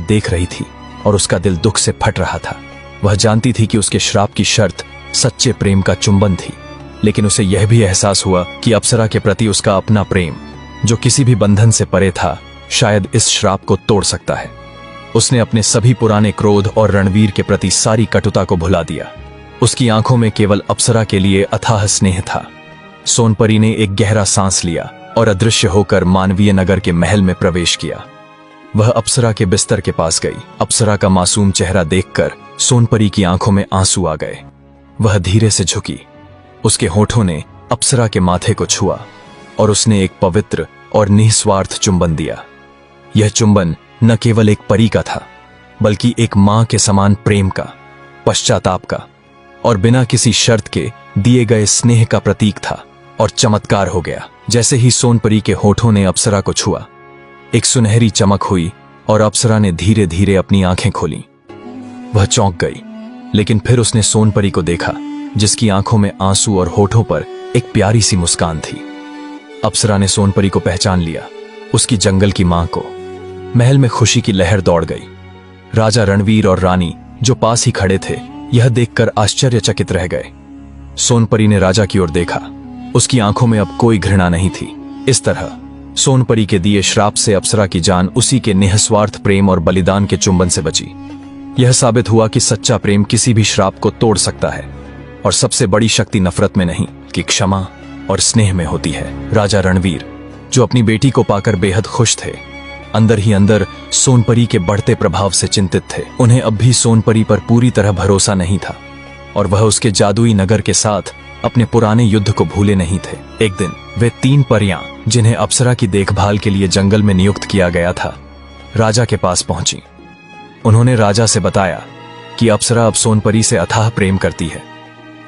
देख रही थी और उसका दिल दुख से फट रहा था। वह जानती थी कि उसके श्राप की शर्त सच्चे प्रेम का चुंबन थी, लेकिन उसे यह भी एहसास हुआ कि अप्सरा के प्रति उसका अपना प्रेम, जो किसी भी बंधन से परे था, शायद इस श्राप को तोड़ सकता है। उसने अपने सभी पुराने क्रोध और रणवीर के प्रति सारी कटुता को भुला दिया। उसकी आंखों में केवल अप्सरा के लिए अथाह स्नेह था। सोनपरी ने एक गहरा सांस लिया और अदृश्य होकर मानवीय नगर के महल में प्रवेश किया। वह अप्सरा के बिस्तर के पास गई। अप्सरा का मासूम चेहरा देखकर सोनपरी की आंखों में आंसू आ गए। वह धीरे से झुकी। उसके होठों ने अप्सरा के माथे को छुआ और उसने एक पवित्र और निस्वार्थ चुंबन दिया। यह चुंबन न केवल एक परी का था, बल्कि एक मां के समान प्रेम का, पश्चाताप का और बिना किसी शर्त के दिए गए स्नेह का प्रतीक था। और चमत्कार हो गया। जैसे ही सोनपरी के होठों ने अप्सरा को छुआ, एक सुनहरी चमक हुई और अप्सरा ने धीरे धीरे अपनी आंखें खोलीं। वह चौंक गई, लेकिन फिर उसने सोनपरी को देखा, जिसकी आंखों में आंसू और होठों पर एक प्यारी सी मुस्कान थी। अप्सरा ने सोनपरी को पहचान लिया, उसकी जंगल की मां को। महल में खुशी की लहर दौड़ गई। राजा रणवीर और रानी, जो पास ही खड़े थे, यह देखकर आश्चर्यचकित रह गए। सोनपरी ने राजा की ओर देखा। उसकी आंखों में अब कोई घृणा नहीं थी। इस तरह सोनपरी के दिए श्राप से अप्सरा की जान उसी के निस्वार्थ प्रेम और बलिदान के चुंबन से बची। यह साबित हुआ कि सच्चा प्रेम किसी भी श्राप को तोड़ सकता है और सबसे बड़ी शक्ति नफरत में नहीं, कि क्षमा और स्नेह में होती है। राजा रणवीर, जो अपनी बेटी को पाकर बेहद खुश थे, अंदर ही अंदर सोनपरी के बढ़ते प्रभाव से चिंतित थे। उन्हें अब भी सोनपरी पर पूरी तरह भरोसा नहीं था और वह उसके जादुई नगर के साथ अपने पुराने युद्ध को भूले नहीं थे। एक दिन वे 3 परियां, जिन्हें अप्सरा की देखभाल के लिए जंगल में नियुक्त किया गया था, राजा के पास पहुंची। उन्होंने राजा से बताया कि अप्सरा अब सोनपरी से अथाह प्रेम करती है,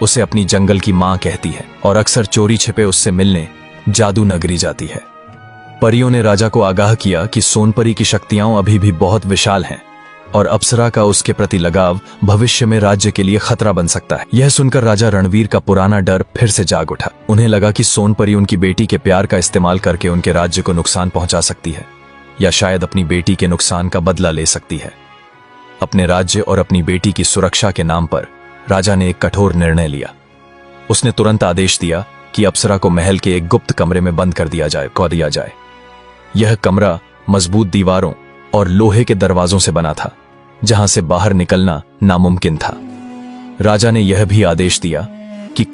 उसे अपनी जंगल की मां कहती है और अक्सर चोरी छिपे उससे मिलने जादू नगरी जाती है। परियों ने राजा को आगाह किया कि सोनपरी की शक्तियां अभी भी बहुत विशाल हैं और अप्सरा का उसके प्रति लगाव भविष्य में राज्य के लिए खतरा बन सकता है। यह सुनकर राजा रणवीर का पुराना डर फिर से जाग उठा। उन्हें लगा कि सोनपरी उनकी बेटी के प्यार का इस्तेमाल करके उनके राज्य को नुकसान पहुंचा सकती है, या शायद अपनी बेटी के नुकसान का बदला ले सकती है। अपने राज्य और अपनी बेटी की सुरक्षा के नाम पर राजा ने एक कठोर निर्णय लिया। उसने तुरंत आदेश दिया कि अप्सरा को महल के एक गुप्त कमरे में बंद कर दिया जाए। यह कमरा मजबूत दीवारों और लोहे के दरवाजों से बना था, जहां से बाहर निकलना नामुमकिन था। राजा ने यह भी आदेश दिया कि